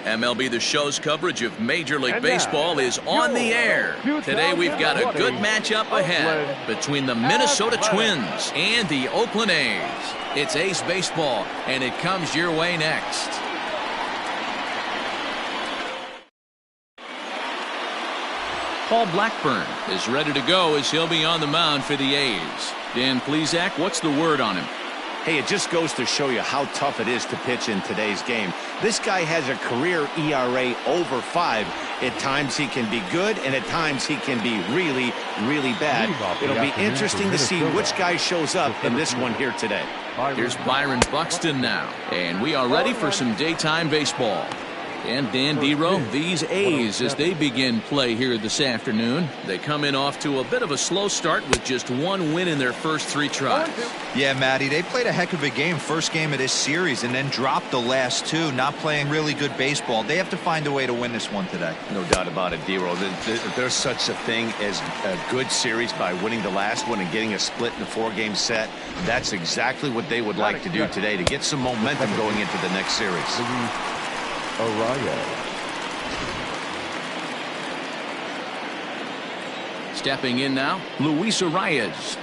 MLB The Show's coverage of Major League Baseball is on the air. Today we've got a good matchup ahead between the Minnesota Twins and the Oakland A's. It's A's baseball, and it comes your way next. Paul Blackburn is ready to go as he'll be on the mound for the A's. Dan Plesac, what's the word on him? Hey, it just goes to show you how tough it is to pitch in today's game. This guy has a career ERA over 5. At times he can be good, and at times he can be really, really bad. It'll be interesting to see which guy shows up in this one here today. Here's Byron Buxton now, and we are ready for some daytime baseball. And Dan Dero, these A's, as they begin play here this afternoon, they come in off to a bit of a slow start with just 1 win in their first 3 tries. Yeah, Matty, they played a heck of a game first game of this series and then dropped the last 2, not playing really good baseball. They have to find a way to win this one today. No doubt about it, Dero. There's such a thing as a good series by winning the last one and getting a split in the 4-game set. That's exactly what they would like to do today to get some momentum going into the next series. Stepping in now, Luis Arias.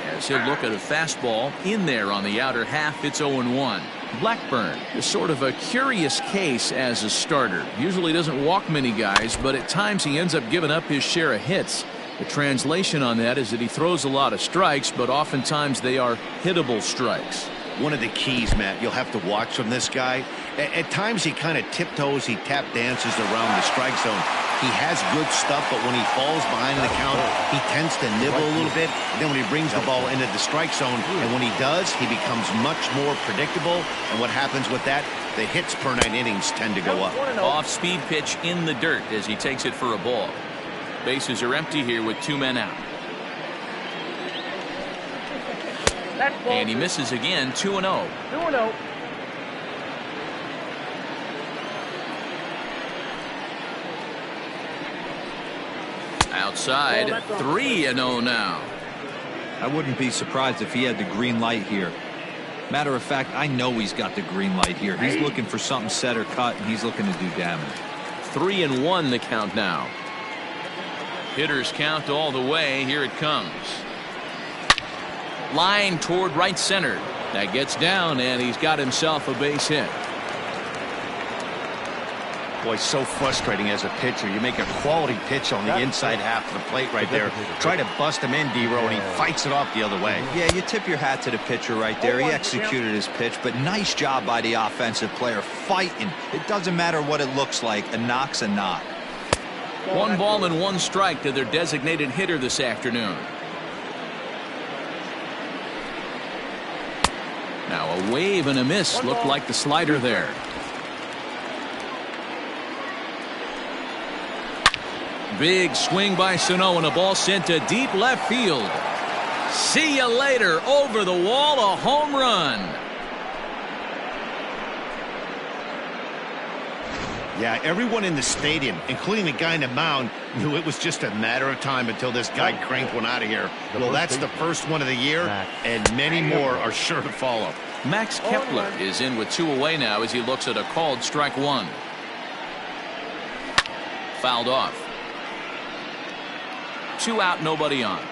As he'll look at a fastball in there on the outer half, it's 0-1. Blackburn is sort of a curious case as a starter. Usually doesn't walk many guys, but at times he ends up giving up his share of hits. The translation on that is that he throws a lot of strikes, but oftentimes they are hittable strikes. One of the keys, Matt, you'll have to watch from this guy. At times he kind of tiptoes, he tap dances around the strike zone. He has good stuff, but when he falls behind the count, he tends to nibble a little bit. And then when he brings the ball into the strike zone, and when he does, he becomes much more predictable. And what happens with that? The hits per 9 innings tend to go up. Off-speed pitch in the dirt as he takes it for a ball. Bases are empty here with 2 men out. And he misses again, 2-0. 2-0. Outside, 3-0 now. I wouldn't be surprised if he had the green light here. Matter of fact, I know he's got the green light here. He's looking for something set or cut, and he's looking to do damage. 3-1 the count now. Hitters count all the way. Here it comes. Line toward right center. That gets down, and he's got himself a base hit. Boy, so frustrating as a pitcher. You make a quality pitch on the inside half of the plate right there. Try to bust him in, Dero, and he fights it off the other way. Yeah, you tip your hat to the pitcher right there. He executed his pitch, but nice job by the offensive player fighting. It doesn't matter what it looks like. A knock's a knock. 1 ball and 1 strike to their designated hitter this afternoon. Now a wave and a miss. Looked like the slider there. Big swing by Sano, and a ball sent to deep left field. See you later. Over the wall, a home run. Yeah, everyone in the stadium, including the guy in the mound, knew it was just a matter of time until this guy cranked one out of here. Well, that's the first one of the year, and many more are sure to follow. Max Kepler is in with 2 away now as he looks at a called strike 1. Fouled off. 2 out, nobody on.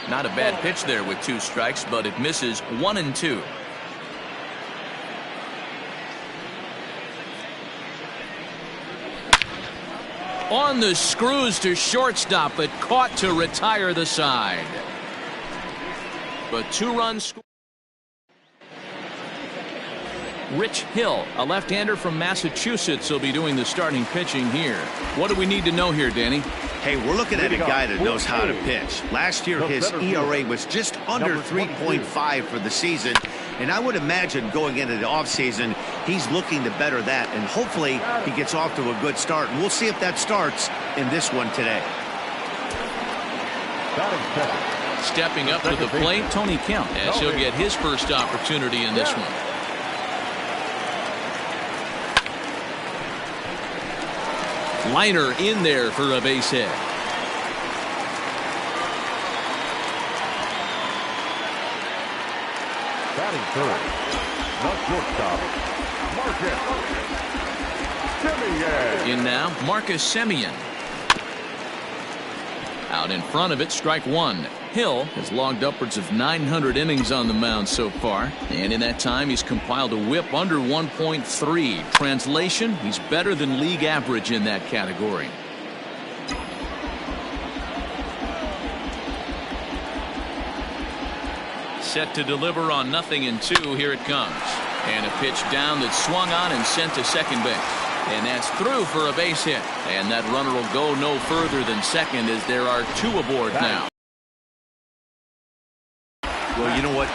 Not a bad pitch there with 2 strikes, but it misses 1-2. On the screws to shortstop, but caught to retire the side. But 2 runs scored. Rich Hill, a left-hander from Massachusetts, will be doing the starting pitching here. What do we need to know here, Danny? Hey, we're looking at a guy that knows how to pitch. Last year, his ERA was just under 3.5 for the season. And I would imagine going into the offseason, he's looking to better that. And hopefully, he gets off to a good start. And we'll see if that starts in this one today. Stepping up to the plate, Tony Kemp, as he'll get his first opportunity in this one. Liner in there for a base hit. Batting third, the shortstop, Marcus Semien. In now, Marcus Semien. Out in front of it, strike one. Hill has logged upwards of 900 innings on the mound so far, and in that time he's compiled a whip under 1.3. Translation, he's better than league average in that category. Set to deliver on 0-2. Here it comes. And a pitch down that's swung on and sent to second base. And that's through for a base hit. And that runner will go no further than second as there are two aboard now. Well, you know what?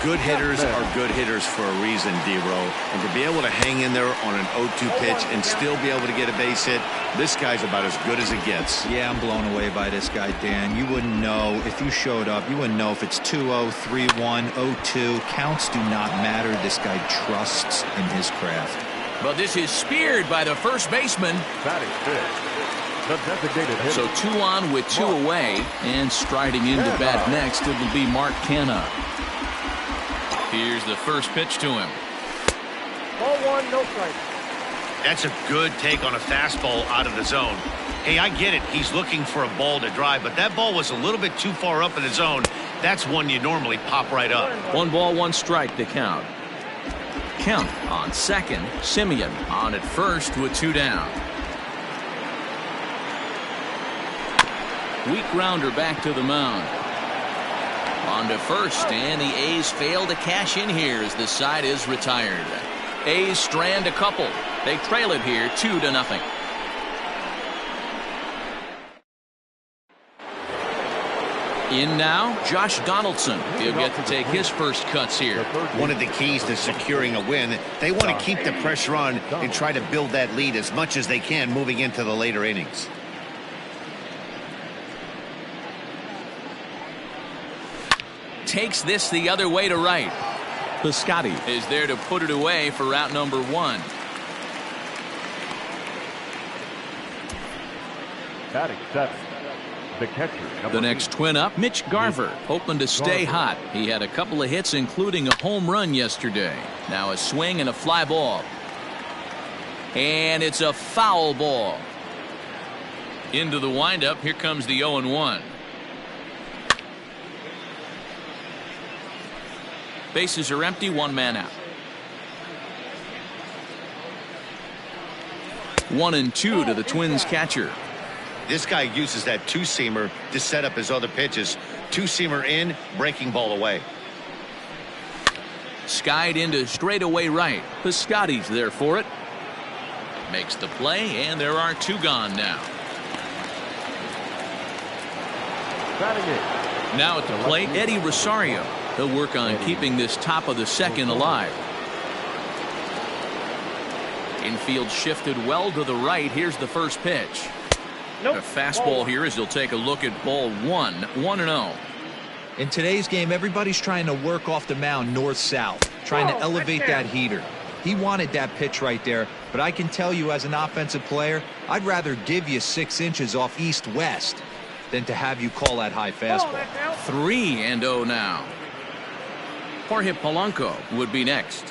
Good hitters are good hitters for a reason, D-Row. And to be able to hang in there on an 0-2 pitch and still be able to get a base hit, this guy's about as good as it gets. Yeah, I'm blown away by this guy, Dan. You wouldn't know if you showed up. You wouldn't know if it's 2-0, 3-1, 0-2. Counts do not matter. This guy trusts in his craft. But this is speared by the first baseman. Batting fifth, the designated hitter. So 2 on with 2 away, and striding into bat next, it will be Mark Canha. Here's the first pitch to him. Ball one, no strike. That's a good take on a fastball out of the zone. Hey, I get it. He's looking for a ball to drive, but that ball was a little bit too far up in the zone. That's one you normally pop right up. 1 ball, 1 strike to count. Count on second. Semien on at first with 2 down. Weak grounder back to the mound. On to first, and the A's fail to cash in here as the side is retired. A's strand a couple. They trail it here 2-0. In now, Josh Donaldson. He'll get to take his first cuts here. One of the keys to securing a win, they want to keep the pressure on and try to build that lead as much as they can moving into the later innings. Takes this the other way to right. Piscotty is there to put it away for out number 1. Batting seventh, the catcher. The next twin up, Mitch Garver, hoping to stay hot. He had a couple of hits, including a home run yesterday. Now a swing and a fly ball. And it's a foul ball. Into the windup, here comes the 0-1. Bases are empty, 1 man out. 1-2 to the Twins catcher. This guy uses that two-seamer to set up his other pitches. Two-seamer in, breaking ball away. Skied into straightaway right. Piscotty's there for it. Makes the play, and there are 2 gone now. Batting eighth. Now at the plate, Eddie Rosario. He'll work on keeping this top of the second alive. Infield shifted well to the right. Here's the first pitch. Nope. A fastball here as he'll take a look at ball 1. 1-0. In today's game, everybody's trying to work off the mound north-south, trying to elevate that heater. He wanted that pitch right there, but I can tell you as an offensive player, I'd rather give you 6 inches off east-west than to have you call that high fastball. 3-0 now. Jorge Polanco would be next.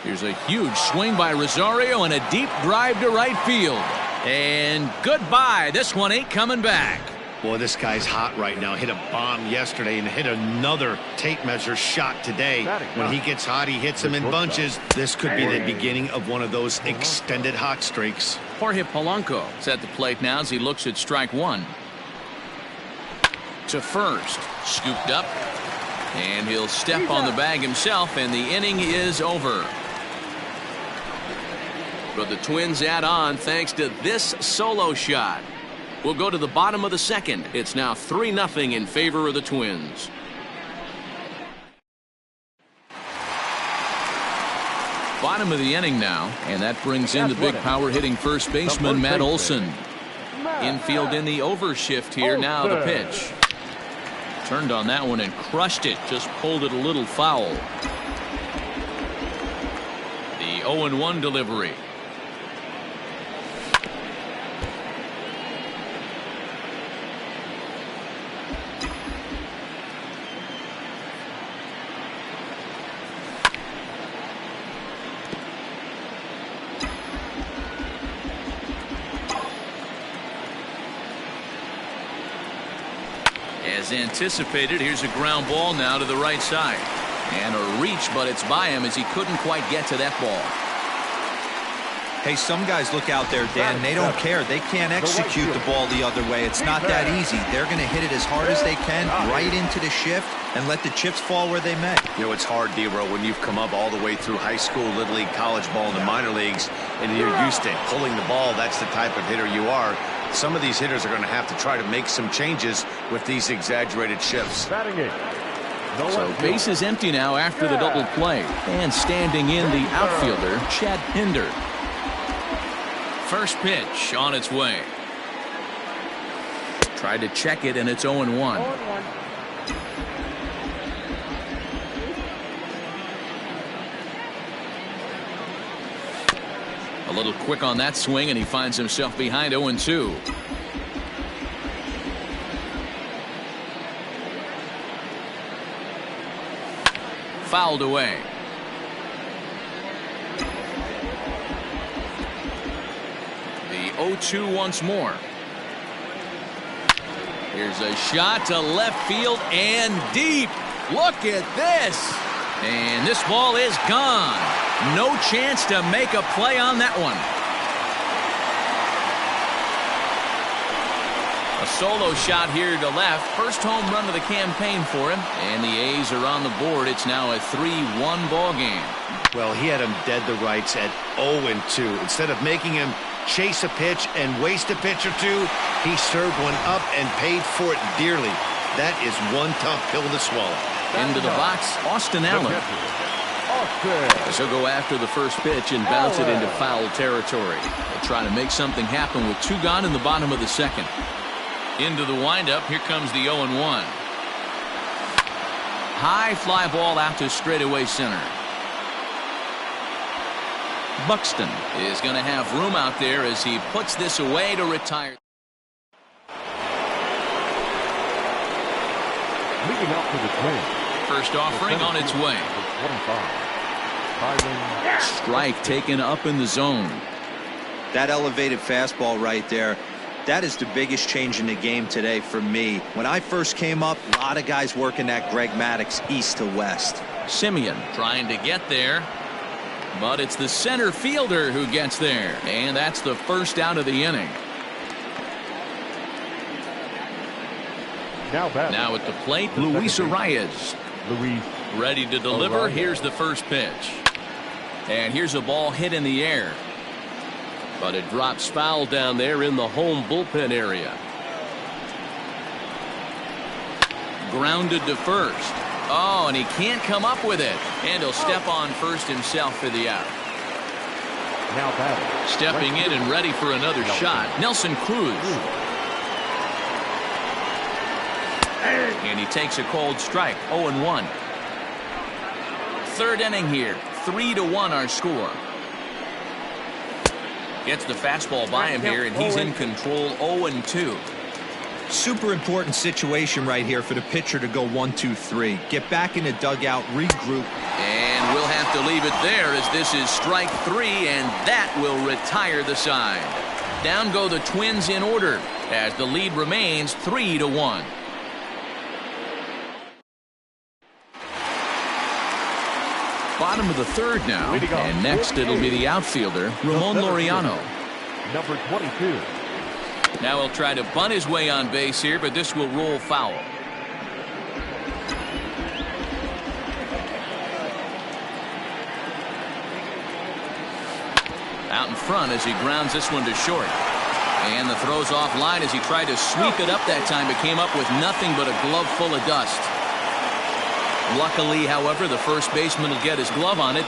Here's a huge swing by Rosario and a deep drive to right field. And goodbye. This one ain't coming back. Boy, this guy's hot right now. Hit a bomb yesterday and hit another tape measure shot today. When he gets hot, he hits them in bunches. This could be the beginning of one of those extended hot streaks. Jorge Polanco is at the plate now as he looks at strike 1. To first. Scooped up. And he'll step on the bag himself, and the inning is over. But the Twins add on thanks to this solo shot. We'll go to the bottom of the second. It's now 3-0 in favor of the Twins. Bottom of the inning now, and that brings in the big power hitting first baseman Matt Olson. Infield in the overshift here. Now the pitch. Turned on that one and crushed it. Just pulled it a little foul. The 0-1 delivery. As anticipated, here's a ground ball now to the right side. And a reach, but it's by him as he couldn't quite get to that ball. Hey, some guys look out there, Dan, they don't care. They can't execute the ball the other way. It's not that easy. They're going to hit it as hard as they can right into the shift and let the chips fall where they may. You know, it's hard, D-Row, when you've come up all the way through high school, little league, college ball, and the minor leagues, and you're used to pulling the ball. That's the type of hitter you are. Some of these hitters are going to have to try to make some changes with these exaggerated shifts. So base is empty now after the double play. And standing in the outfielder, Chad Pinder. First pitch on its way. Tried to check it, and it's 0-1. A little quick on that swing, and he finds himself behind 0-2. Fouled away. The 0-2 once more. Here's a shot to left field and deep. Look at this. And this ball is gone. No chance to make a play on that one. A solo shot here to left. First home run of the campaign for him. And the A's are on the board. It's now a 3-1 ball game. Well, he had him dead to rights at 0-2. Instead of making him chase a pitch and waste a pitch or two, he served one up and paid for it dearly. That is one tough pill to swallow. Into the box, Austin Allen. As he'll go after the first pitch and bounce it into foul territory. They'll try to make something happen with 2 gone in the bottom of the second. Into the windup, here comes the 0-1. High fly ball out to straightaway center. Buxton is going to have room out there as he puts this away to retire. Leading up to the plate. First offering on its way. 25. Strike taken up in the zone. That elevated fastball right there, that is the biggest change in the game today for me. When I first came up, a lot of guys working that Greg Maddux east to west. Simeon trying to get there, but it's the center fielder who gets there, and that's the first out of the inning. Now at the plate, Luis Arias. Ready to deliver. Here's the first pitch. And here's a ball hit in the air. But it drops foul down there in the home bullpen area. Grounded to first. Oh, and he can't come up with it. And he'll step on first himself for the out. Stepping in and ready for another shot, Nelson Cruz. And he takes a cold strike, 0-1. Third inning here, 3-1 our score. Gets the fastball by him here, and he's in control, 0-2. Super important situation right here for the pitcher to go 1-2-3. Get back in the dugout, regroup. And we'll have to leave it there as this is strike 3, and that will retire the side. Down go the Twins in order as the lead remains 3-1. Bottom of the third now, and next it'll be the outfielder, Ramon Laureano. Number 22. Now he'll try to bunt his way on base here, but this will roll foul. Out in front as he grounds this one to short. And the throw's off line as he tried to sweep it up that time, but came up with nothing but a glove full of dust. Luckily, however, the first baseman will get his glove on it.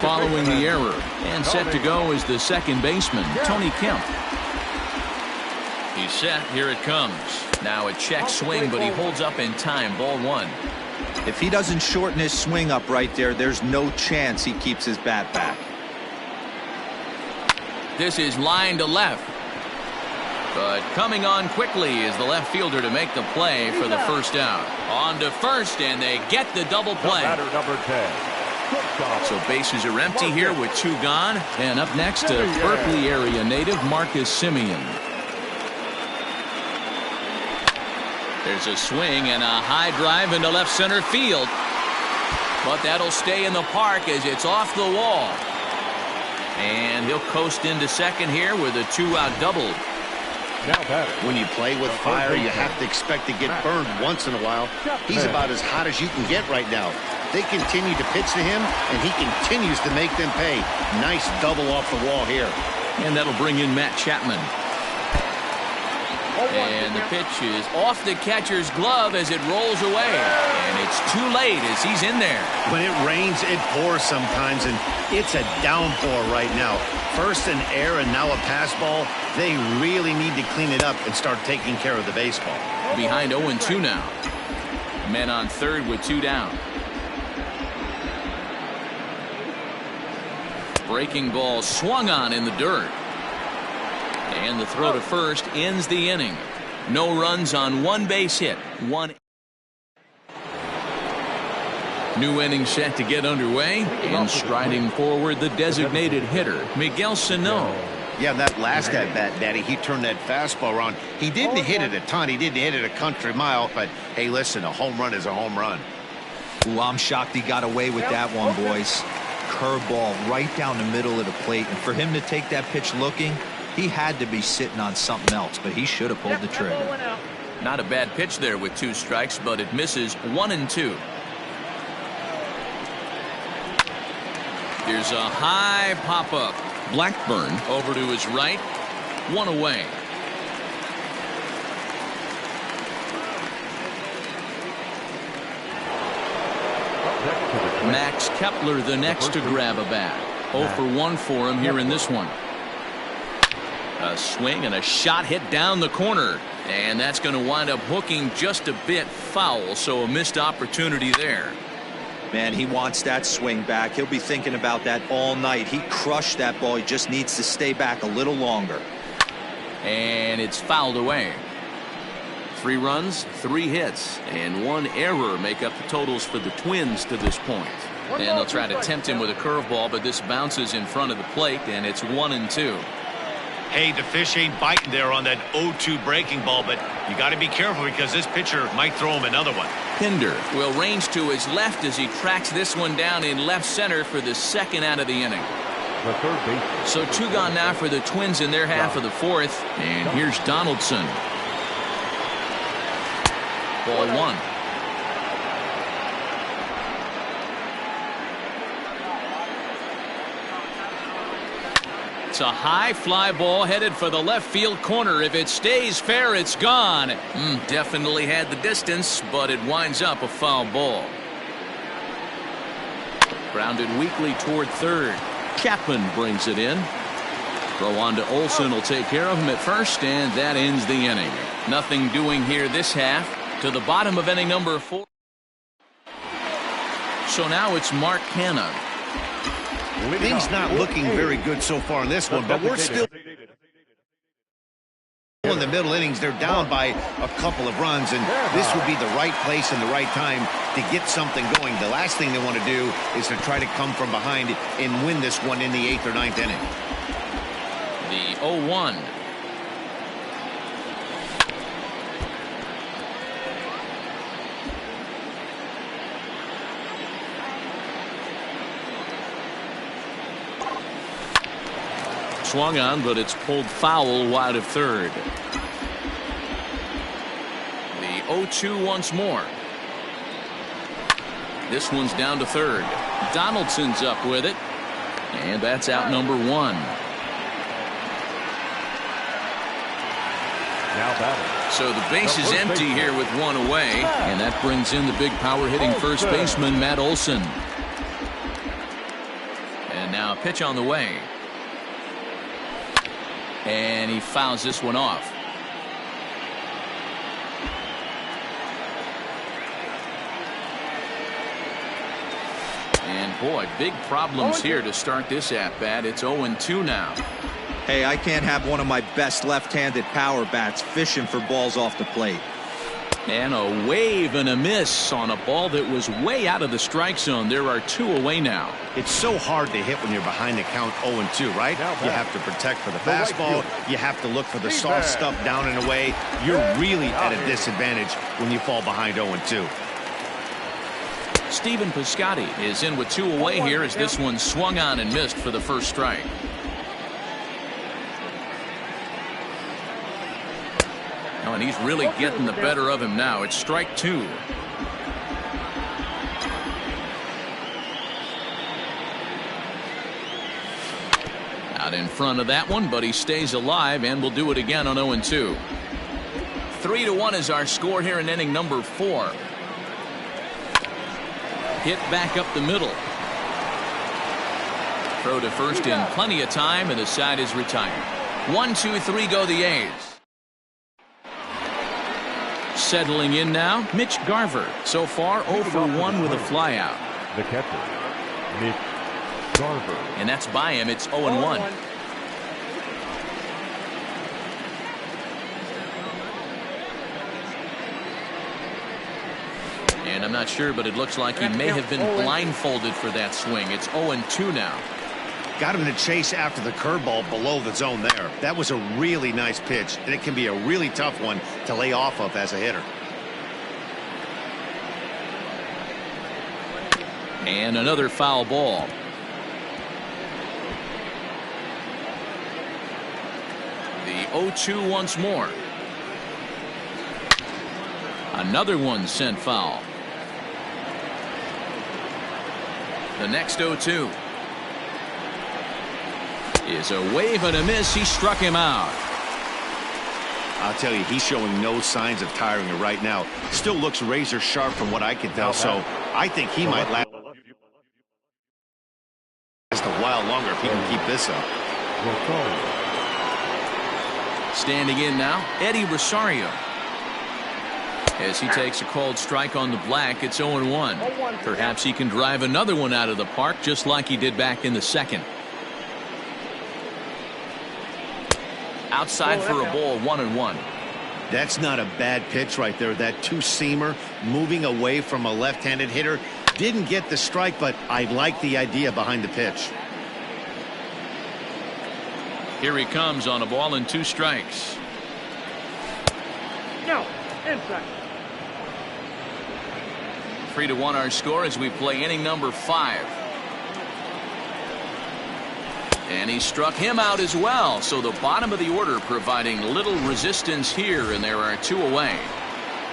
Following the error, and set to go is the second baseman, Tony Kemp. He's set. Here it comes. Now a check swing, but he holds up in time. Ball 1. If he doesn't shorten his swing up right there, there's no chance he keeps his bat back. This is line to left. But coming on quickly is the left fielder to make the play for the first out. On to first, and they get the double play. Number 10. So bases are empty here with 2 gone. And up next, a Berkeley area native, Marcus Simeon. There's a swing and a high drive into left center field. But that'll stay in the park as it's off the wall. And he'll coast into second here with a 2-out double. Now batter. When you play with fire, you have to expect to get burned once in a while. He's about as hot as you can get right now. They continue to pitch to him, and he continues to make them pay. Nice double off the wall here. And that'll bring in Matt Chapman. And the pitch is off the catcher's glove as it rolls away. And it's too late as he's in there. When it rains, it pours sometimes, and it's a downpour right now. First an air and now a pass ball. They really need to clean it up and start taking care of the baseball. Behind 0-2 now. Men on third with 2 down. Breaking ball swung on in the dirt. And the throw to first ends the inning. No runs on 1 base hit. New inning set to get underway. And striding forward, the designated hitter, Miguel Sano. Yeah, that last at bat, Daddy, he turned that fastball around. He didn't hit it a ton. He didn't hit it a country mile. But, hey, listen, a home run is a home run. Ooh, I'm shocked he got away with that one, boys. Curveball right down the middle of the plate. And for him to take that pitch looking, he had to be sitting on something else, but he should have pulled the trigger. Not a bad pitch there with 2 strikes, but it misses 1-2. Here's a high pop-up. Blackburn over to his right. 1 away. Max Kepler the next to grab a bat. 0 for 1 for him here in this one. A swing and a shot hit down the corner. And that's going to wind up hooking just a bit foul, so a missed opportunity there. Man, he wants that swing back. He'll be thinking about that all night. He crushed that ball. He just needs to stay back a little longer. And it's fouled away. 3 runs, 3 hits, and 1 error make up the totals for the Twins to this point. And they'll try to tempt him with a curveball, but this bounces in front of the plate, and it's 1-2. Hey, the fish ain't biting there on that 0-2 breaking ball, but you got to be careful because this pitcher might throw him another one. Pinder will range to his left as he tracks this one down in left center for the 2nd out of the inning. The third baseman. So 2 gone now for the Twins in their half of the 4th. And here's Donaldson. Ball 1. It's a high fly ball headed for the left field corner. If it stays fair, it's gone. Definitely had the distance, but it winds up a foul ball. Grounded weakly toward third. Chapman brings it in. Throw on to Olsen will take care of him at first, and that ends the inning. Nothing doing here this half. To the bottom of inning number 4. So now it's Mark Hanna. Things not looking very good so far in this one, but we're still in the middle innings. They're down by a couple of runs, and this would be the right place and the right time to get something going. The last thing they want to do is to try to come from behind and win this one in the 8th or 9th inning. The 0-1. Swung on, but it's pulled foul wide of third. The 0-2 once more. This one's down to third. Donaldson's up with it. And that's out number 1. Now batting. So the base is empty here with 1 away. And that brings in the big power hitting first baseman, Matt Olson. And now a pitch on the way. And he fouls this one off. And boy, big problems here to start this at bat. It's 0-2 now. Hey, I can't have one of my best left-handed power bats fishing for balls off the plate. And a wave and a miss on a ball that was way out of the strike zone. There are 2 away now. It's so hard to hit when you're behind the count 0-2, right? You have to protect for the fastball. You have to look for the soft stuff down and away. You're really at a disadvantage when you fall behind 0-2. Stephen Piscotty is in with 2 away here as this one swung on and missed for the first strike. Oh, and he's really getting the better of him now. It's strike 2. Out in front of that one, but he stays alive and will do it again on 0-2. 3-1 is our score here in inning number 4. Hit back up the middle. Throw to first in plenty of time, and the side is retired. 1-2-3 go the A's. Settling in now, Mitch Garver. So far 0 for 1 with a flyout. The catcher, Mitch Garver. And that's by him. It's 0-1. And I'm not sure, but it looks like he may have been blindfolded for that swing. It's 0-2 now. Got him to chase after the curveball below the zone there. That was a really nice pitch, and it can be a really tough one to lay off of as a hitter. And another foul ball. The 0-2 once more. Another one sent foul. The next 0-2 is a wave and a miss. He struck him out. I'll tell you, he's showing no signs of tiring right now. Still looks razor sharp from what I can tell, so I think he might last a while longer if he can keep this up. Standing in now, Eddie Rosario. As he takes a called strike on the black, it's 0-1. Perhaps he can drive another one out of the park just like he did back in the second. Outside for a ball, 1-1. That's not a bad pitch right there. That two-seamer moving away from a left-handed hitter. Didn't get the strike, but I like the idea behind the pitch. Here he comes on a ball and 2 strikes. No, inside. 3-1 our score as we play inning number 5. And he struck him out as well. So the bottom of the order providing little resistance here, and there are 2 away.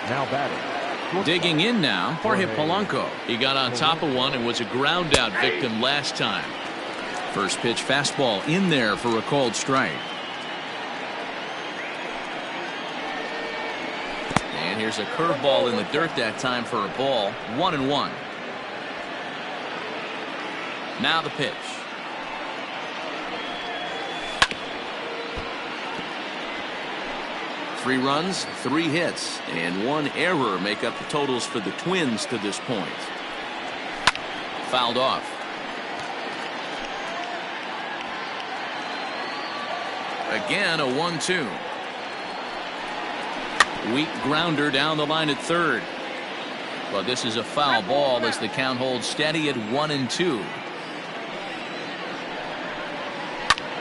Now batting. Digging in now, Jorge Polanco. He got on top of one and was a ground out victim last time. First pitch fastball in there for a called strike. And here's a curveball in the dirt that time for a ball. 1-1. Now the pitch. Three runs, 3 hits, and 1 error make up the totals for the Twins to this point. Fouled off. Again, a 1-2. Weak grounder down the line at third. But this is a foul ball as the count holds steady at 1-2.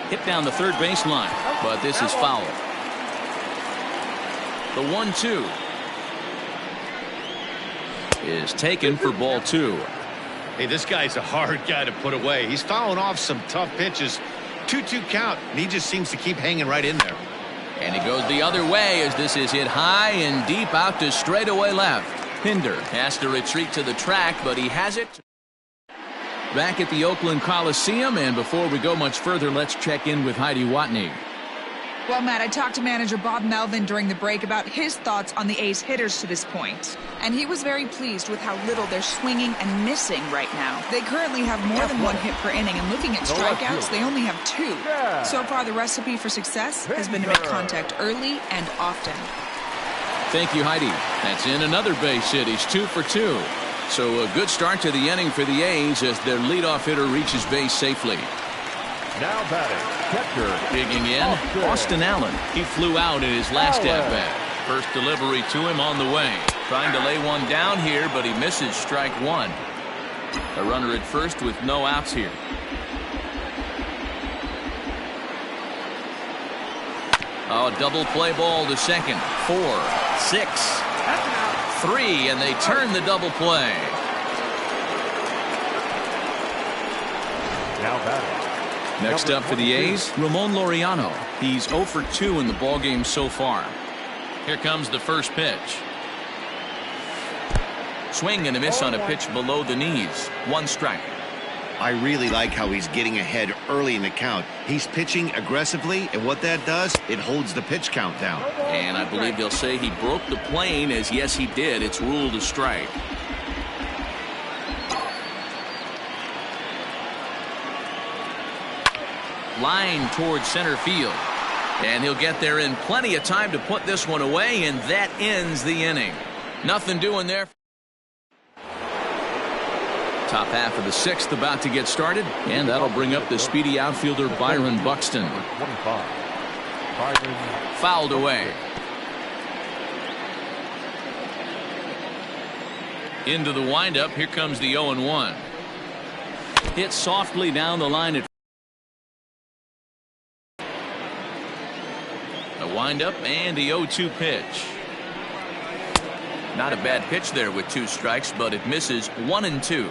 Hit down the third baseline, but this is foul. The 1-2 is taken for ball 2. Hey, this guy's a hard guy to put away. He's fouling off some tough pitches. 2-2 count, and he just seems to keep hanging right in there. And he goes the other way as this is hit high and deep out to straightaway left. Pinder has to retreat to the track, but he has it. Back at the Oakland Coliseum, and before we go much further, let's check in with Heidi Watney. Well, Matt, I talked to manager Bob Melvin during the break about his thoughts on the A's hitters to this point. And he was very pleased with how little they're swinging and missing right now. They currently have more than 1 hit per inning, and looking at strikeouts, they only have 2. So far, the recipe for success has been to make contact early and often. Thank you, Heidi. That's in another base hit. He's 2 for 2. So a good start to the inning for the A's as their leadoff hitter reaches base safely. Now batting, catcher. Digging in, Austin Allen. He flew out in his last at-bat. First delivery to him on the way. Trying to lay one down here, but he misses strike one. A runner at first with no outs here. Oh, double play ball to second. 4, 6, 3, and they turn the double play. Now batting. Next up for the A's, Ramon Laureano. He's 0 for 2 in the ballgame so far. Here comes the first pitch. Swing and a miss on a pitch below the knees. 1 strike. I really like how he's getting ahead early in the count. He's pitching aggressively, and what that does, it holds the pitch count down. And I believe they'll say he broke the plane, as yes he did. It's ruled a strike. Line towards center field. And he'll get there in plenty of time to put this one away, and that ends the inning. Nothing doing there. Top half of the 6th about to get started, and that'll bring up the speedy outfielder Byron Buxton. 25. Fouled away. Into the windup. Here comes the 0-1. Hit softly down the line at a windup and the 0-2 pitch. Not a bad pitch there with 2 strikes, but it misses 1 and 2.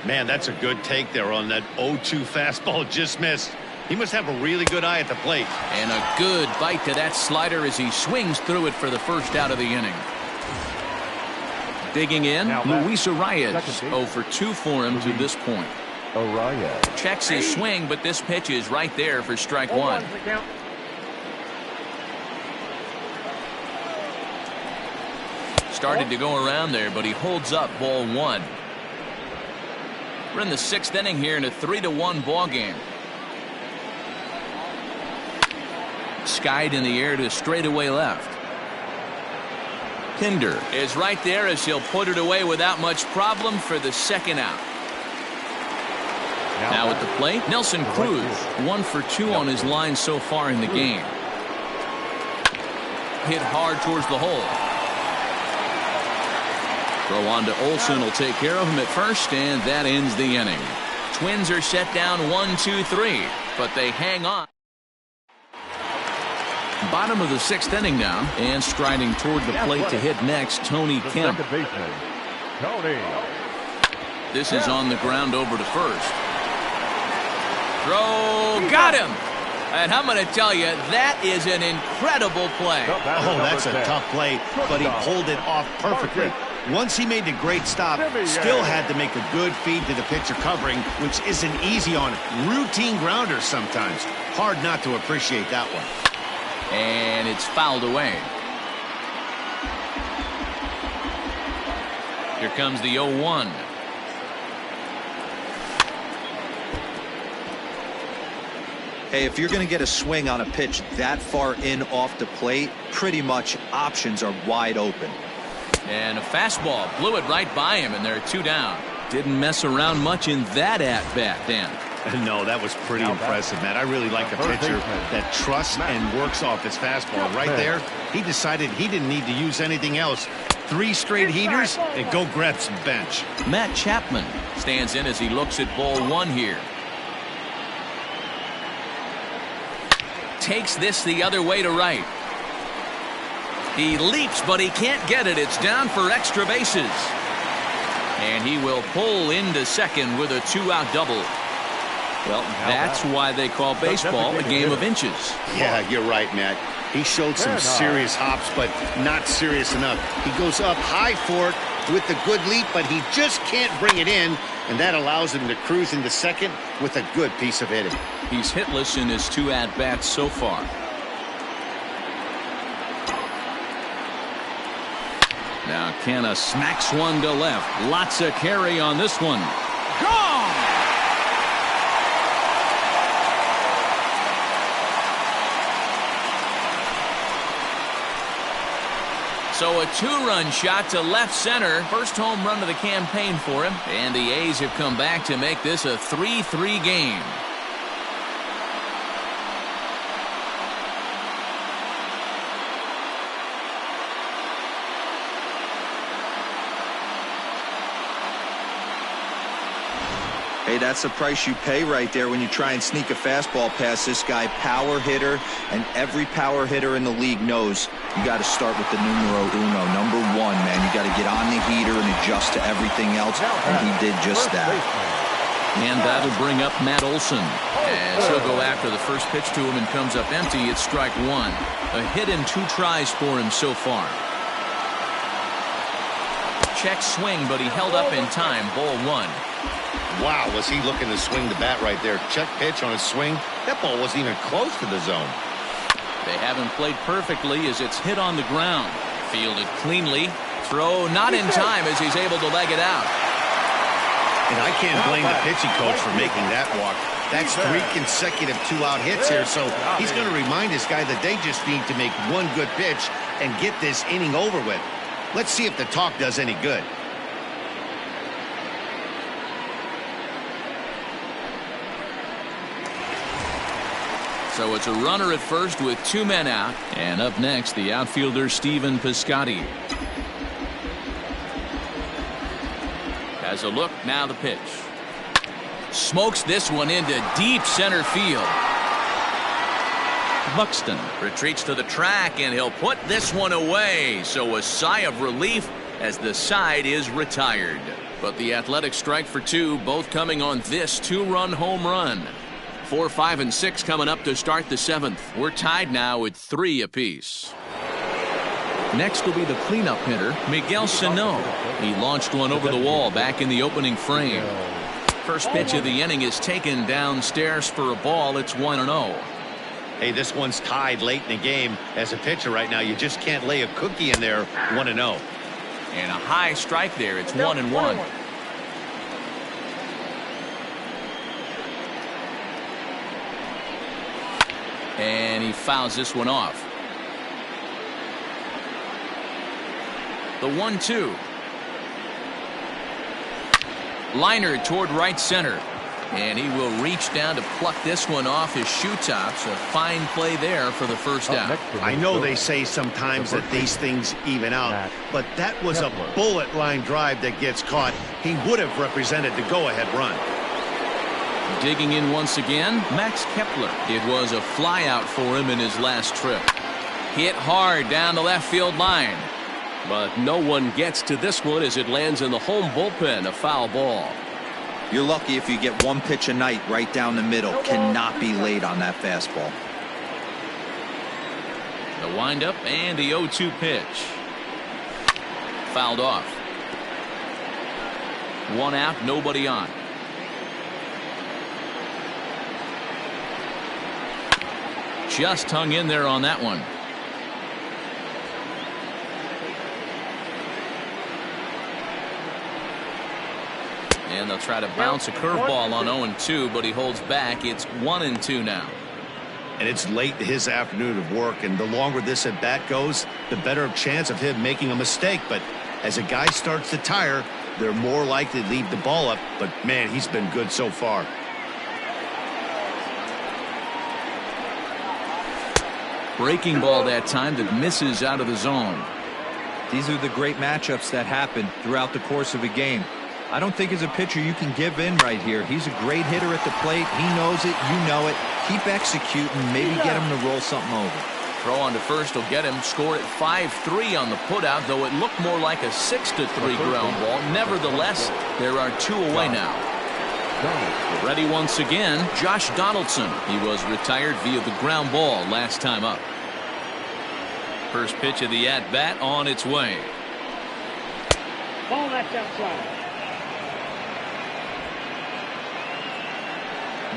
Man, that's a good take there on that 0-2 fastball. Just missed. He must have a really good eye at the plate. And a good bite to that slider as he swings through it for the first out of the inning. Digging in, Luis Arias. 0 for 2 for him to this point. Arias Checks his swing, but this pitch is right there for strike 1. Started to go around there, but he holds up ball 1. We're in the 6th inning here in a 3-1 ball game. Skied in the air to straightaway left. Pinder is right there as he'll put it away without much problem for the 2nd out. Now at the plate, Nelson Cruz. 1 for 2 on his line so far in the game. Hit hard towards the hole. Throw on to Olsen will take care of him at first, and that ends the inning. Twins are set down 1-2-3, but they hang on. Bottom of the 6th inning now, and striding toward the plate to hit next, Tony Kemp. Tony. This is on the ground over to first. Throw, got him! And I'm going to tell you, that is an incredible play. Oh, that's a tough play, but he pulled it off perfectly. Once he made the great stop, still had to make a good feed to the pitcher covering, which isn't easy on routine grounders sometimes. Hard not to appreciate that one. And it's fouled away. Here comes the 0-1. Hey, if you're going to get a swing on a pitch that far in off the plate, pretty much options are wide open. And a fastball blew it right by him, and there are 2 down. Didn't mess around much in that at-bat, Dan. No, that was pretty impressive, Matt. I really like a pitcher that trusts and works off his fastball. Right there, he decided he didn't need to use anything else. 3 straight heaters and go grab some bench. Matt Chapman stands in as he looks at ball 1 here. Takes this the other way to right. He leaps, but he can't get it. It's down for extra bases. And he will pull into second with a 2-out double. Well, that's why they call baseball a game of inches. Yeah, you're right, Matt. He showed some serious hops, but not serious enough. He goes up high for it with the good leap, but he just can't bring it in, and that allows him to cruise into second with a good piece of hitting. He's hitless in his 2 at-bats so far. Now Canna smacks one to left. Lots of carry on this one. Gone! So a 2-run shot to left center. First home run of the campaign for him. And the A's have come back to make this a 3-3 game. Hey, that's the price you pay right there when you try and sneak a fastball past this guy. Power hitter, and every power hitter in the league knows you got to start with the numero uno, number one, man. You got to get on the heater and adjust to everything else, and he did just that. And that'll bring up Matt Olson, as he'll go after the first pitch to him and comes up empty. It's strike one. A hit in 2 tries for him so far. Check swing, but he held up in time. Ball 1. Wow, was he looking to swing the bat right there. Check pitch on a swing. That ball wasn't even close to the zone. They haven't played perfectly as it's hit on the ground. Fielded cleanly. Throw not in time as he's able to leg it out. And I can't blame the pitching coach for making that walk. That's 3 consecutive 2-out hits here, so he's going to remind this guy that they just need to make one good pitch and get this inning over with. Let's see if the talk does any good. So it's a runner at first with 2 men out. And up next, the outfielder Stephen Piscotty. Has a look, now the pitch. Smokes this one into deep center field. Buxton retreats to the track, and he'll put this one away. So a sigh of relief as the side is retired. But the Athletics strike for 2, both coming on this 2-run home run. 4, 5, and 6 coming up to start the 7th. We're tied now at 3 apiece. Next will be the cleanup hitter, Miguel Sano. He launched one over the wall back in the opening frame. First pitch of the inning is taken downstairs for a ball. It's 1-0. Hey, this one's tied late in the game. As a pitcher right now, you just can't lay a cookie in there. 1-0. And a high strike there. It's 1-1. And he fouls this one off. The 1-2. Liner toward right center. And he will reach down to pluck this one off his shoe tops. A fine play there for the first out. I know they say sometimes that these things even out, but that was a bullet line drive that gets caught. He would have represented the go-ahead run. Digging in once again, Max Kepler. It was a fly out for him in his last trip. Hit hard down the left field line. But no one gets to this one as it lands in the home bullpen. A foul ball. You're lucky if you get one pitch a night right down the middle. Cannot be late on that fastball. The windup and the 0-2 pitch. Fouled off. 1 out, nobody on. Just hung in there on that one. And they'll try to bounce a curveball on 0-2, but he holds back. It's 1-2 now. And it's late in his afternoon of work, and the longer this at bat goes, the better chance of him making a mistake. But as a guy starts to tire, they're more likely to leave the ball up. But man, he's been good so far. Breaking ball that time that misses out of the zone. These are the great matchups that happen throughout the course of a game. I don't think as a pitcher you can give in right here. He's a great hitter at the plate. He knows it. You know it. Keep executing. Maybe get him to roll something over. Throw on to first will get him. Score at 5-3 on the putout, though it looked more like a 6-3 ground ball. Nevertheless, there are 2 away now. Ready once again, Josh Donaldson. He was retired via the ground ball last time up. First pitch of the at-bat on its way. Ball that's outside.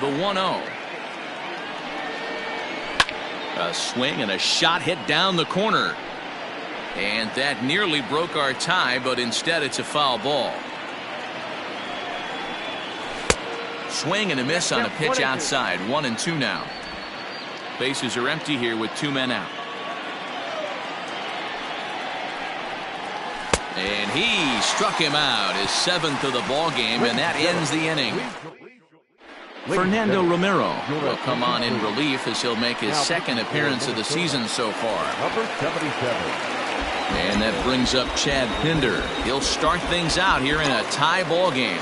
The 1-0. A swing and a shot hit down the corner. And that nearly broke our tie, but instead it's a foul ball. Swing and a miss on a pitch outside. 1-2 now. Bases are empty here with 2 men out. And he struck him out, his 7th of the ball game, and that ends the inning. Fernando Romero will come on in relief as he'll make his 2nd appearance of the season so far. Number 77. And that brings up Chad Pinder. He'll start things out here in a tie ball game.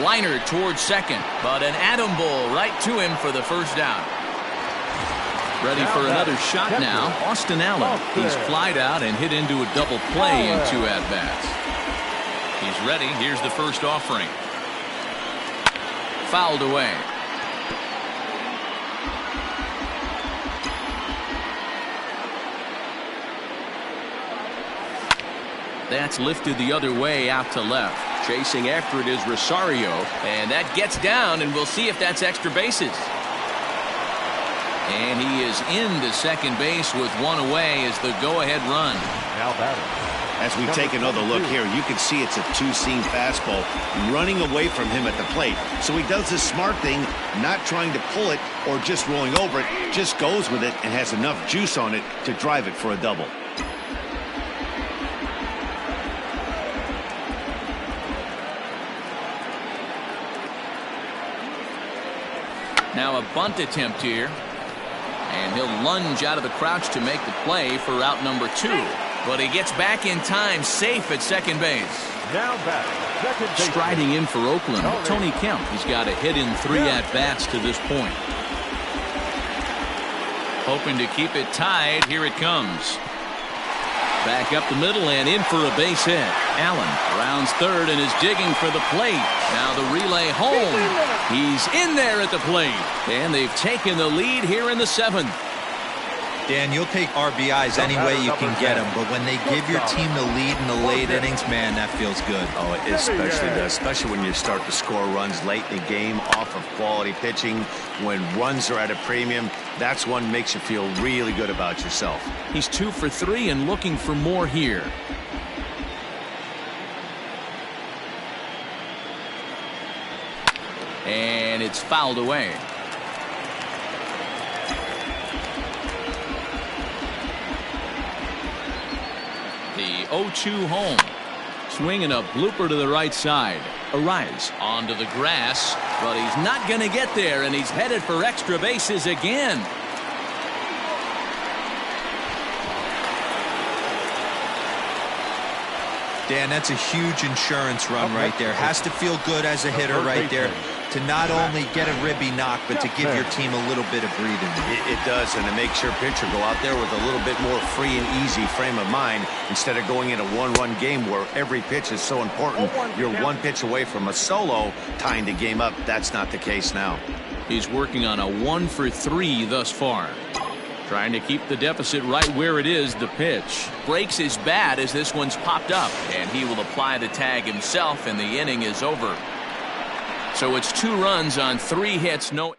Liner towards second, but an atom ball right to him for the first down. Ready for another shot now. Austin Allen. He's flied out and hit into a double play in 2 at-bats. He's ready. Here's the first offering. Fouled away. That's lifted the other way out to left. Chasing after it is Rosario, and that gets down, and we'll see if that's extra bases. And he is into second base with one away as the go-ahead run. Now batting. As we take another look here, you can see it's a two-seam fastball running away from him at the plate. So he does this smart thing, not trying to pull it or just rolling over it, just goes with it and has enough juice on it to drive it for a double. Now a bunt attempt here. And he'll lunge out of the crouch to make the play for out number 2. But he gets back in time, safe at second base. Now back. Second base. Striding in for Oakland, Tony Kemp. He's got a hit in 3 at-bats to this point. Hoping to keep it tied. Here it comes. Back up the middle and in for a base hit. Allen rounds third and is digging for the plate. Now the relay home. He's in there at the plate. And they've taken the lead here in the 7th. Dan, you'll take RBIs any way you can get them, but when they give your team the lead in the late innings, man, that feels good. Oh, it especially does, especially when you start to score runs late in the game off of quality pitching. When runs are at a premium, that's one makes you feel really good about yourself. He's 2 for 3 and looking for more here. And it's fouled away. The 0-2 home. Swinging a blooper to the right side. Arias onto the grass, but he's not going to get there, and he's headed for extra bases again. Dan, that's a huge insurance run right there. Has to feel good as a hitter right there to not only get a ribby knock, but to give your team a little bit of breathing. It does, and it makes your pitcher go out there with a little bit more free and easy frame of mind instead of going in a one-run game where every pitch is so important. You're one pitch away from a solo tying the game up. That's not the case now. He's working on a 1 for 3 thus far. Trying to keep the deficit right where it is. The pitch breaks his bat as this one's popped up, and he will apply the tag himself, and the inning is over. So it's 2 runs on 3 hits. No.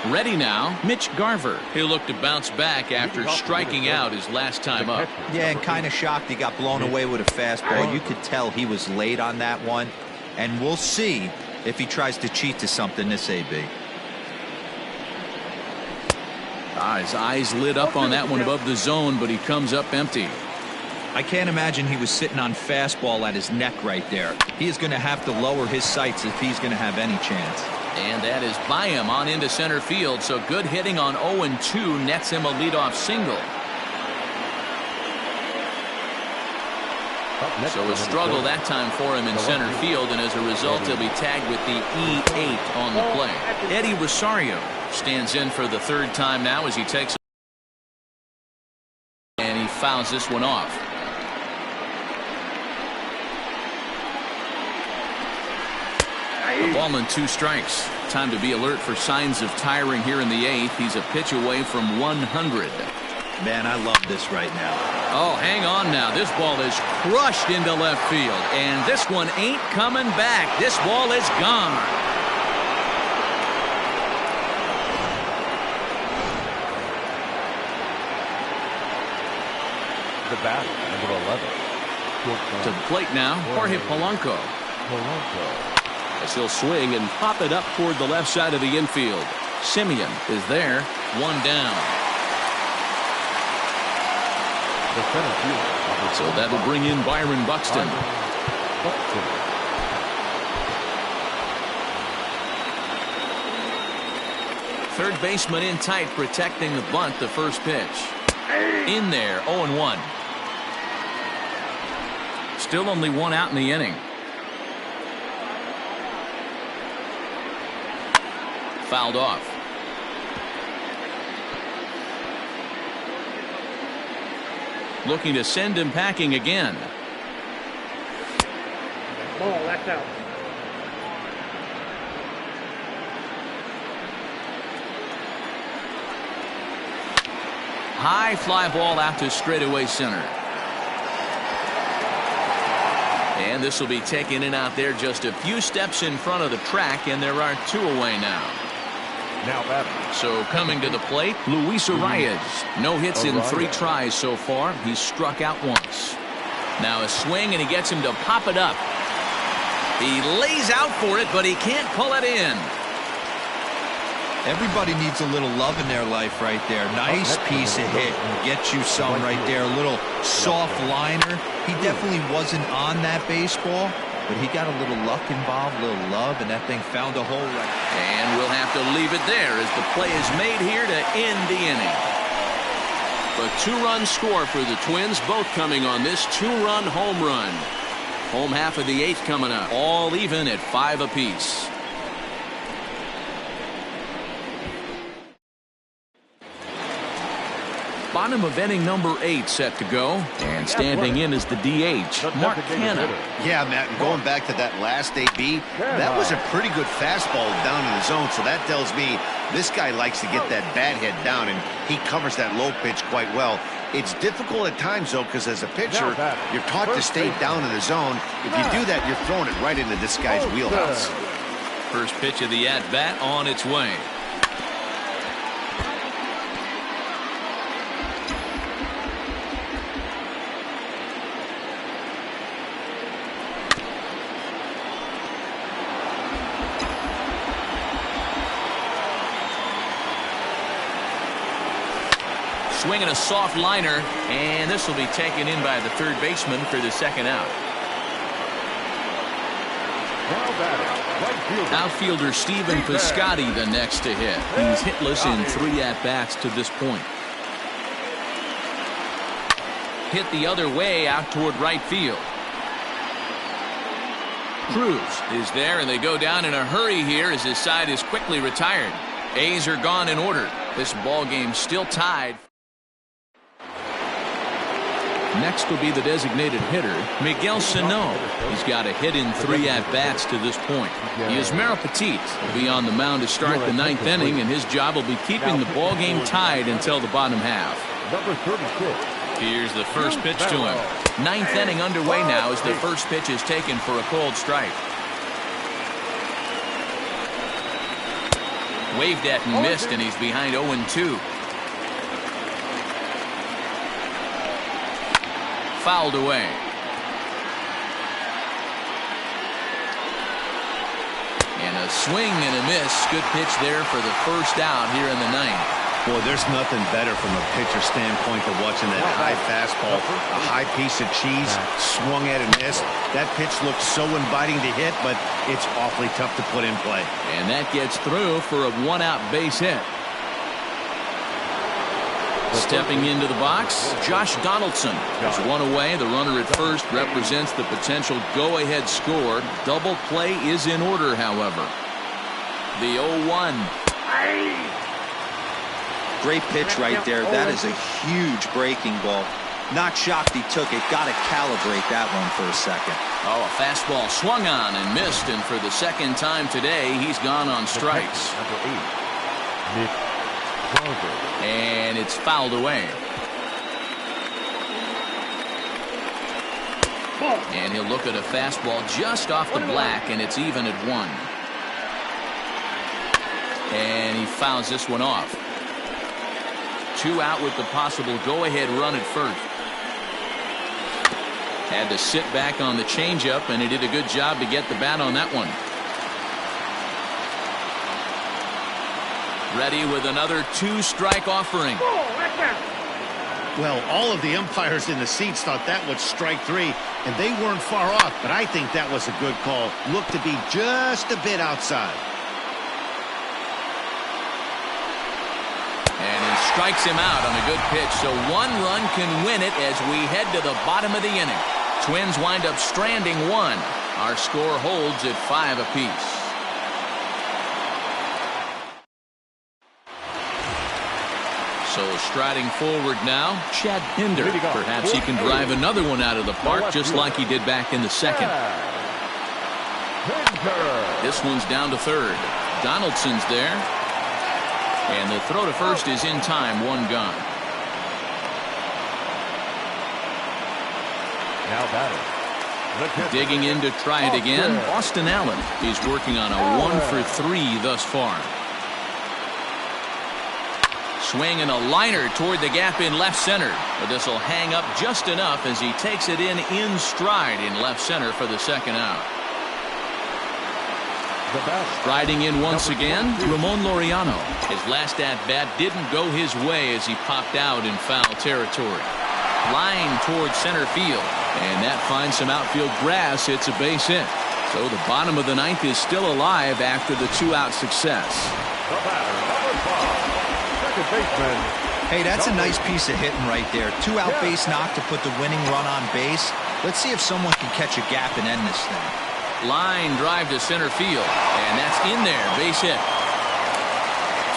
Ready now, Mitch Garver. He'll look to bounce back after striking out his last time up. Yeah, and kind of shocked he got blown away with a fastball. You could tell he was late on that one, and we'll see if he tries to cheat to something this AB. His eyes lit up on that one above the zone, but he comes up empty. I can't imagine he was sitting on fastball at his neck right there. He is going to have to lower his sights if he's going to have any chance. And that is by him on into center field, so good hitting on 0-2 nets him a leadoff single. So a struggle that time for him in center field, and as a result he'll be tagged with the E8 on the play. Eddie Rosario stands in for the 3rd time now as he takes, and he fouls this one off. A ball and 2 strikes. Time to be alert for signs of tiring here in the 8th. He's a pitch away from 100. Man, I love this right now. Oh, hang on now. This ball is crushed into left field, and this one ain't coming back. This ball is gone. The batter, number 11. To the plate now, Jorge Polanco. As he'll swing and pop it up toward the left side of the infield. Simeon is there, 1 down. So that'll bring in Byron Buxton. Third baseman in tight, protecting the bunt. The first pitch in there, 0-1. Still only 1 out in the inning. Fouled off. Looking to send him packing again. Ball, that's out. High fly ball out to straightaway center. And this will be taken in out there just a few steps in front of the track, and there are 2 away now. Now batting. So coming to the plate, Luis Arias. No hits in 3 tries so far. He's struck out once. Now a swing, and he gets him to pop it up. He lays out for it, but he can't pull it in. Everybody needs a little love in their life right there. Nice piece of hit. Get you some right there. A little soft liner. He definitely wasn't on that baseball, but he got a little luck involved, a little love, and that thing found a hole right. And we'll have to leave it there as the play is made here to end the inning. A 2-run score for the Twins, both coming on this 2-run home run. Home half of the 8th coming up, all even at 5 apiece. Bottom of inning number 8 set to go, and standing in is the DH, Mark Canha. Yeah, Matt, and going back to that last AB, that was a pretty good fastball down in the zone, so that tells me this guy likes to get that bat head down, and he covers that low pitch quite well. It's difficult at times, though, because as a pitcher, you're taught to stay down in the zone. If you do that, you're throwing it right into this guy's wheelhouse. First pitch of the at-bat on its way. Swinging a soft liner, and this will be taken in by the third baseman for the second out. Now batting, right fielder. Outfielder Stephen Piscotty the next to hit. He's hitless in 3 at-bats to this point. Hit the other way out toward right field. Cruz is there, and they go down in a hurry here as his side is quickly retired. A's are gone in order. This ball game still tied. Next will be the designated hitter, Miguel Sano. He's got a hit in 3 at-bats to this point. Yasmero Petit will be on the mound to start the 9th inning, and his job will be keeping the ball game tied until the bottom half. Number 36. Here's the first pitch to him. 9th inning underway now as the first pitch is taken for a cold strike. Waved at and missed, and he's behind 0-2. Fouled away. And a swing and a miss. Good pitch there for the first out here in the 9th. Boy, there's nothing better from a pitcher standpoint than watching that high fastball, a high piece of cheese, swung at and missed. That pitch looks so inviting to hit, but it's awfully tough to put in play. And that gets through for a 1-out base hit. Stepping into the box, Josh Donaldson. There's 1 away. The runner at first represents the potential go-ahead score. Double play is in order, however. The 0-1. Great pitch right there. That is a huge breaking ball. Not shocked he took it. Got to calibrate that one for a second. Oh, a fastball swung on and missed, and for the second time today, he's gone on strikes. Number 8. Nick. And it's fouled away. And he'll look at a fastball just off the black, and it's even at 1. And he fouls this one off. 2 out with the possible go-ahead run at first. Had to sit back on the changeup, and he did a good job to get the bat on that one. Ready with another 2-strike offering. Well, all of the umpires in the seats thought that was strike 3, and they weren't far off, but I think that was a good call. Looked to be just a bit outside. And he strikes him out on a good pitch, so 1 run can win it as we head to the bottom of the inning. Twins wind up stranding 1. Our score holds at 5 apiece. So striding forward now, Chad Pinder. Perhaps he can drive another one out of the park just like he did back in the second. This one's down to third. Donaldson's there. And the throw to first is in time. One gone. Now batting. Digging in to try it again. Austin Allen. He's working on a 1-for-3 thus far. Swing and a liner toward the gap in left center. But this will hang up just enough as he takes it in stride in left center for the second out. Riding in once again, Ramon Laureano. His last at-bat didn't go his way as he popped out in foul territory. Line towards center field. And that finds some outfield grass. It's a base hit. So the bottom of the ninth is still alive after the two-out success. The batter, number 5, second baseman. Hey, that's a nice piece of hitting right there. Two-out base knock to put the winning run on base. Let's see if someone can catch a gap and end this thing. Line drive to center field. And that's in there. Base hit.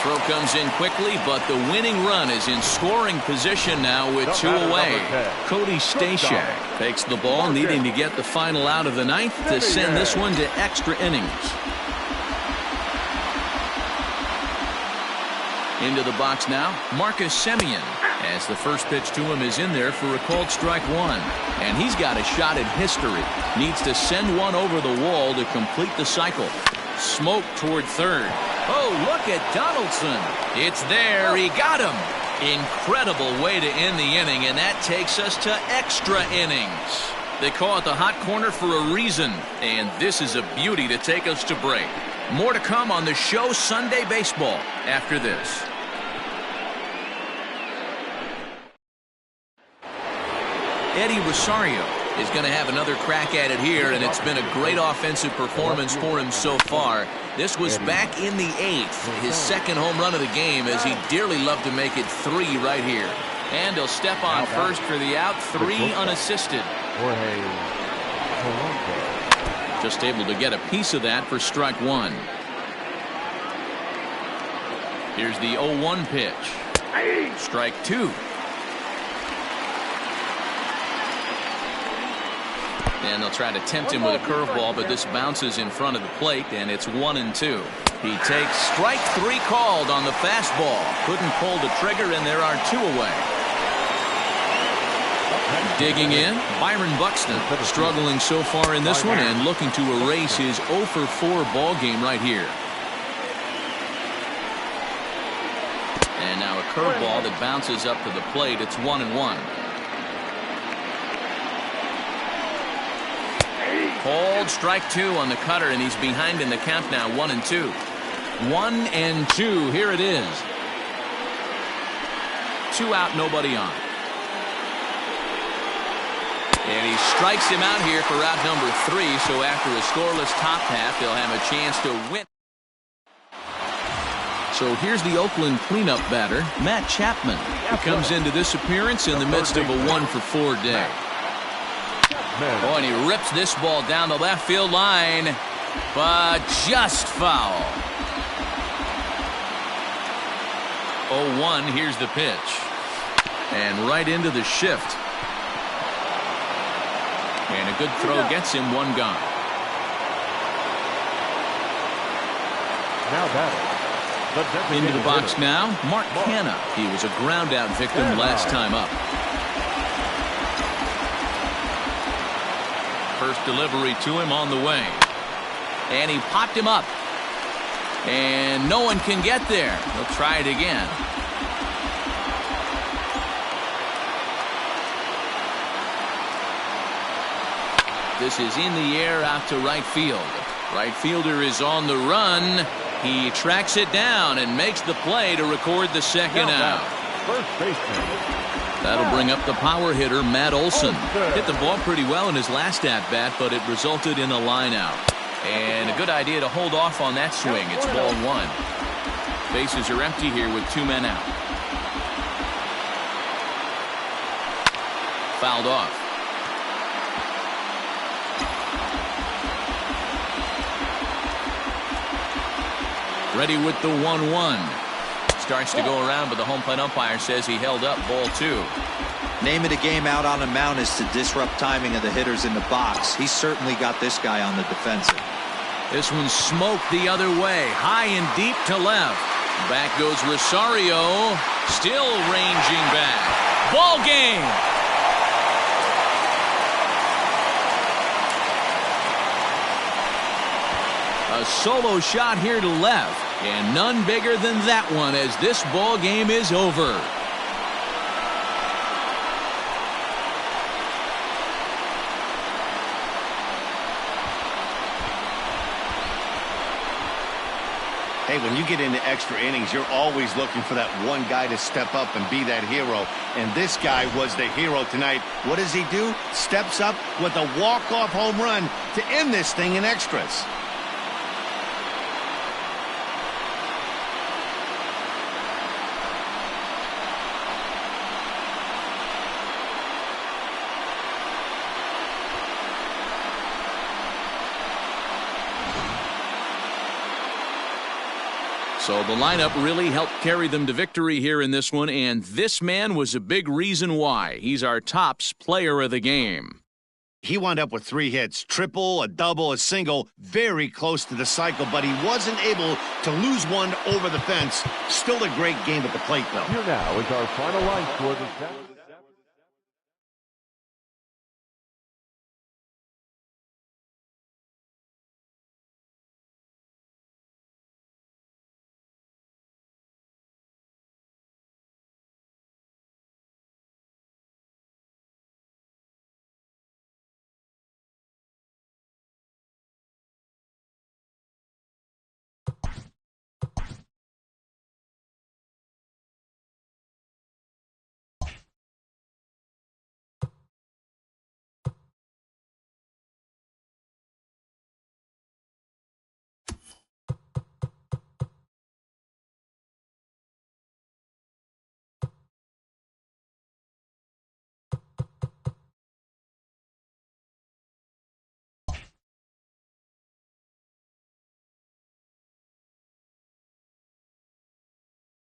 Throw comes in quickly, but the winning run is in scoring position now with 2 away. Cody Stashak takes the ball, needing to get the final out of the ninth to send this one to extra innings. Into the box now, Marcus Semien, as the first pitch to him is in there for a called strike one. And he's got a shot at history. Needs to send one over the wall to complete the cycle. Smoke toward third. Oh, look at Donaldson. It's there. He got him. Incredible way to end the inning, and that takes us to extra innings. They call it the hot corner for a reason, and this is a beauty to take us to break. More to come on the show Sunday Baseball after this. Eddie Rosario is going to have another crack at it here, and it's been a great offensive performance for him so far. This was back in the 8th, his second home run of the game, as he dearly loved to make it 3 right here. And he'll step on first for the out, 3 unassisted. Just able to get a piece of that for strike one. Here's the 0-1 pitch. Strike 2. And they'll try to tempt him with a curveball, but this bounces in front of the plate, and it's 1-2. He takes strike 3 called on the fastball. Couldn't pull the trigger, and there are 2 away. Digging in, Byron Buxton, struggling so far in this one and looking to erase his 0-for-4 ball game right here. And now a curveball that bounces up to the plate. It's 1-1. Called strike 2 on the cutter, and he's behind in the count now. 1-2. 1-2. Here it is. 2 out, nobody on. And he strikes him out here for out number 3. So after a scoreless top half, they'll have a chance to win. So here's the Oakland cleanup batter, Matt Chapman. He comes into this appearance in the midst of a 1-for-4 day. Oh, and he rips this ball down the left field line, but just foul. 0-1, here's the pitch. And right into the shift. And a good throw gets him, 1 gone. Now batting. Into the box now, Mark Canha. He was a ground out victim last time up. First delivery to him on the way. And he popped him up. And no one can get there. He'll try it again. This is in the air out to right field. Right fielder is on the run. He tracks it down and makes the play to record the second out. First baseman. That'll bring up the power hitter, Matt Olson. Hit the ball pretty well in his last at-bat, but it resulted in a line out. And a good idea to hold off on that swing. It's ball 1. Bases are empty here with 2 men out. Fouled off. Ready with the 1-1. starts to go around, but the home plate umpire says he held up ball 2. Name of the game out on the mound is to disrupt timing of the hitters in the box. He certainly got this guy on the defensive. This one smoked the other way, high and deep to left. Back goes Rosario, still ranging back. Ball game. A solo shot here to left, and none bigger than that one as this ball game is over. Hey, when you get into extra innings, you're always looking for that one guy to step up and be that hero. And this guy was the hero tonight. What does he do? Steps up with a walk-off home run to end this thing in extras. So the lineup really helped carry them to victory here in this one, and this man was a big reason why. He's our tops player of the game. He wound up with 3 hits, triple, a double, a single, very close to the cycle, but he wasn't able to lose one over the fence. Still a great game at the plate, though. Here now is our final line score this